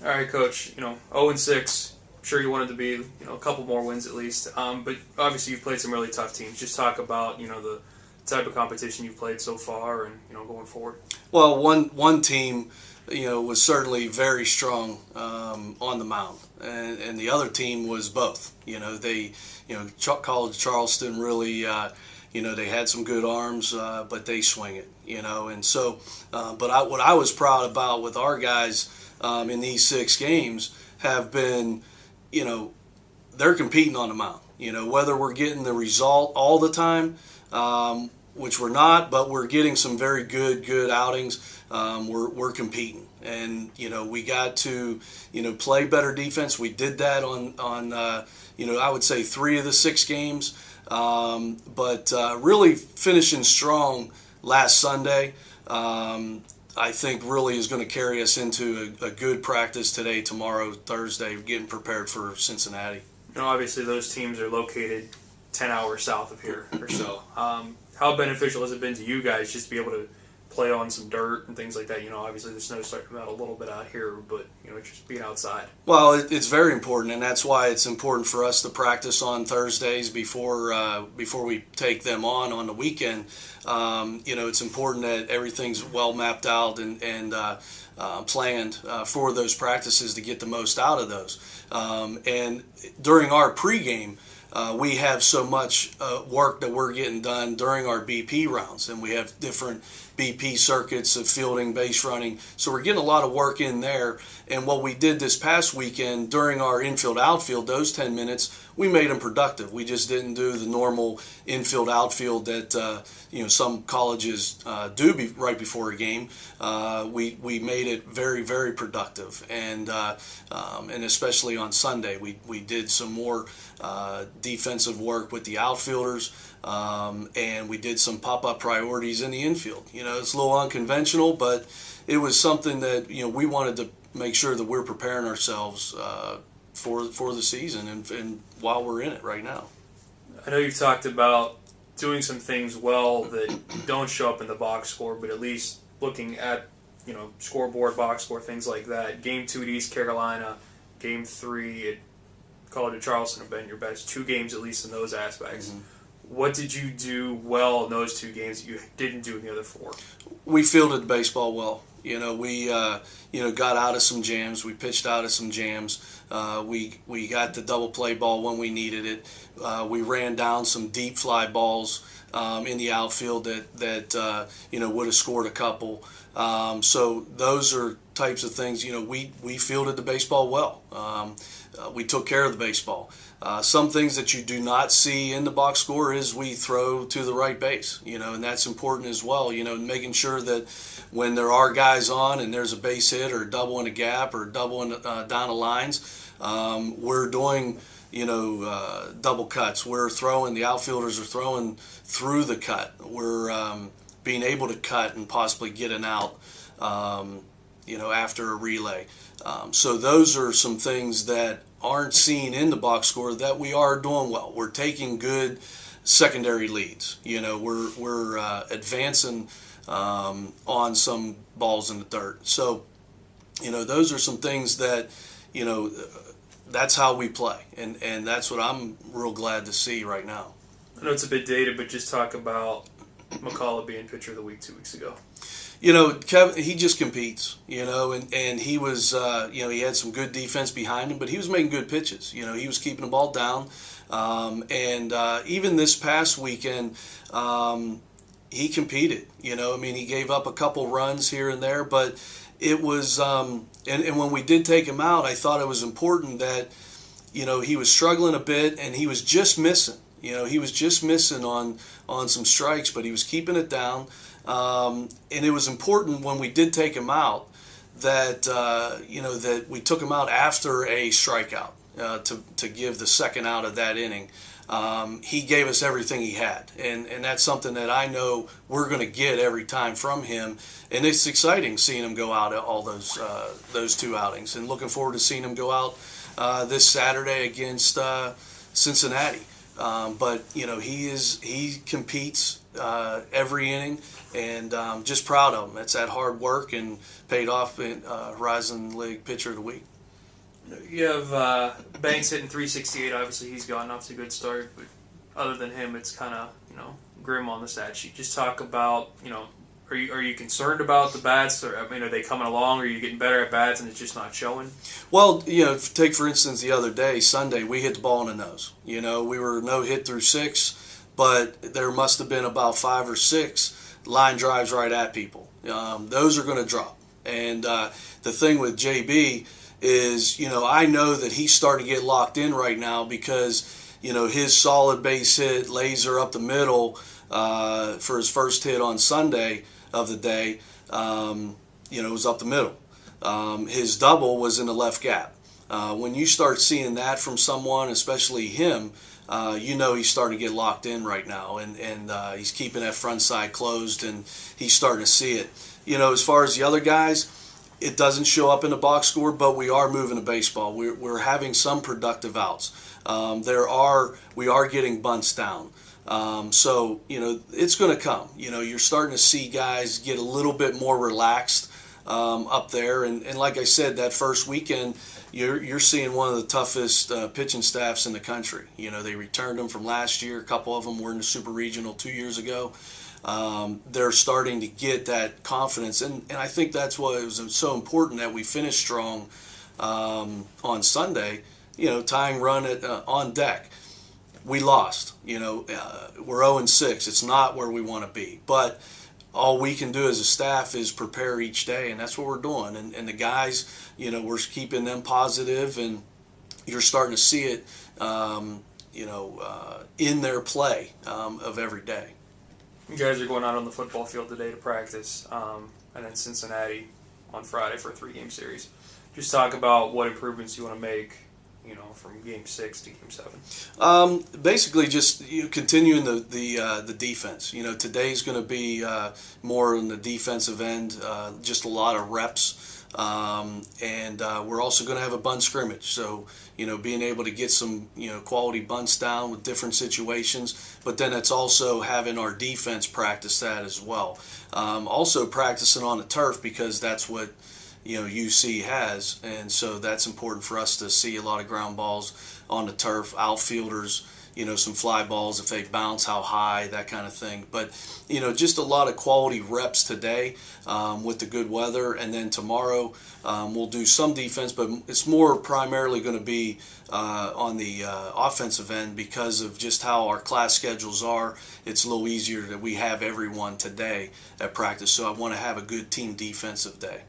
All right, Coach. 0-6. I'm sure you wanted to be, a couple more wins at least. But obviously you've played some really tough teams. Just talk about, the type of competition you've played so far and, going forward. Well, one team, was certainly very strong on the mound, and the other team was both. College Charleston really, they had some good arms, but they swing it, and so. What I was proud about with our guys in these 6 games have been, they're competing on the mound. Whether we're getting the result all the time. Which we're not, but we're getting some very good outings. We're competing, and we got to play better defense. We did that on I would say 3 of the 6 games, but really finishing strong last Sunday. I think really is going to carry us into a good practice today, tomorrow, Thursday, getting prepared for Cincinnati. Obviously those teams are located 10 hours south of here or so. How beneficial has it been to you guys just to be able to play on some dirt and things like that? Obviously the snow's starting out a little bit out here, but just being outside. Well, it's very important, and that's why it's important for us to practice on Thursdays before we take them on the weekend. It's important that everything's well mapped out and planned for those practices to get the most out of those. And during our pregame, we have so much work that we're getting done during our BP rounds, and we have different BP circuits of fielding, base running. So we're getting a lot of work in there. And what we did this past weekend during our infield outfield, those 10 minutes, we made them productive. We just didn't do the normal infield outfield that some colleges do right before a game. We made it very, very productive, and especially on Sunday, we did some more defensive work with the outfielders, and we did some pop-up priorities in the infield. It's a little unconventional, but it was something that we wanted to make sure that we're preparing ourselves for the season and while we're in it right now. I know you've talked about doing some things well that don't show up in the box score, but at least looking at scoreboard, box score, things like that. Game 2 at East Carolina, Game 3 at College of Charleston have been your best 2 games, at least in those aspects. Mm-hmm. What did you do well in those 2 games that you didn't do in the other 4? We fielded the baseball well. We got out of some jams. We pitched out of some jams. We got the double play ball when we needed it. We ran down some deep fly balls in the outfield that would have scored a couple. So those are types of things. We fielded the baseball well. We took care of the baseball. Some things that you do not see in the box score is we throw to the right base, and that's important as well, making sure that when there are guys on and there's a base hit or double in a gap or double in, down the lines, we're doing, double cuts. The outfielders are throwing through the cut. We're being able to cut and possibly get an out, after a relay. So those are some things that aren't seen in the box score that we are doing well. We're taking good secondary leads. We're advancing on some balls in the dirt. So, those are some things that, that's how we play. And that's what I'm real glad to see right now. I know it's a bit dated, but just talk about McCullough being pitcher of the week 2 weeks ago. Kevin, he just competes, and he was, he had some good defense behind him, but he was making good pitches. He was keeping the ball down. And even this past weekend, he competed, he gave up a couple runs here and there, but it was, and when we did take him out, I thought it was important that, he was struggling a bit and he was just missing. He was just missing on some strikes, but he was keeping it down. And it was important when we did take him out that that we took him out after a strikeout to give the second out of that inning. He gave us everything he had, and that's something that I know we're going to get every time from him. And it's exciting seeing him go out all those 2 outings, and looking forward to seeing him go out this Saturday against Cincinnati. but he competes every inning, and just proud of him. It's that hard work and paid off in Horizon League Pitcher of the Week. You have Banks hitting 368. Obviously, he's gotten off to a good start, but other than him, it's kind of grim on the stat sheet. Just talk about are you concerned about the bats, or are they coming along? Or are you getting better at bats and it's just not showing? Well, take for instance the other day, Sunday, we hit the ball in the nose. We were no hit through 6, but there must have been about 5 or 6 line drives right at people. Those are going to drop. And the thing with JB is, I know that he's starting to get locked in right now because, his solid base hit, laser up the middle for his first hit on Sunday of the day, was up the middle. His double was in the left gap. When you start seeing that from someone, especially him, he's starting to get locked in right now, and he's keeping that front side closed, and he's starting to see it. As far as the other guys, it doesn't show up in the box score, but we are moving the baseball. We're having some productive outs. We are getting bunts down. So it's going to come. You're starting to see guys get a little bit more relaxed up there, and like I said, that first weekend, you're seeing one of the toughest pitching staffs in the country. They returned them from last year. A couple of them were in the Super Regional 2 years ago. They're starting to get that confidence, and I think that's why it was so important that we finished strong on Sunday. Tying run on deck. We lost. We're 0-6. It's not where we want to be, but all we can do as a staff is prepare each day, and that's what we're doing. And the guys, we're keeping them positive, and you're starting to see it, in their play of every day. You guys are going out on the football field today to practice, and then Cincinnati on Friday for a 3-game series. Just talk about what improvements you want to make, from Game 6 to Game 7. Basically, just continuing the defense. Today's going to be more on the defensive end, just a lot of reps, and we're also going to have a bunt scrimmage. So being able to get some quality bunts down with different situations, but then it's also having our defense practice that as well. Also practicing on the turf, because that's what UC has, and so that's important for us to see a lot of ground balls on the turf, outfielders, some fly balls if they bounce, how high, that kind of thing. But just a lot of quality reps today with the good weather, and then tomorrow we'll do some defense, but it's more primarily going to be on the offensive end because of just how our class schedules are. It's a little easier that we have everyone today at practice, so I want to have a good team defensive day.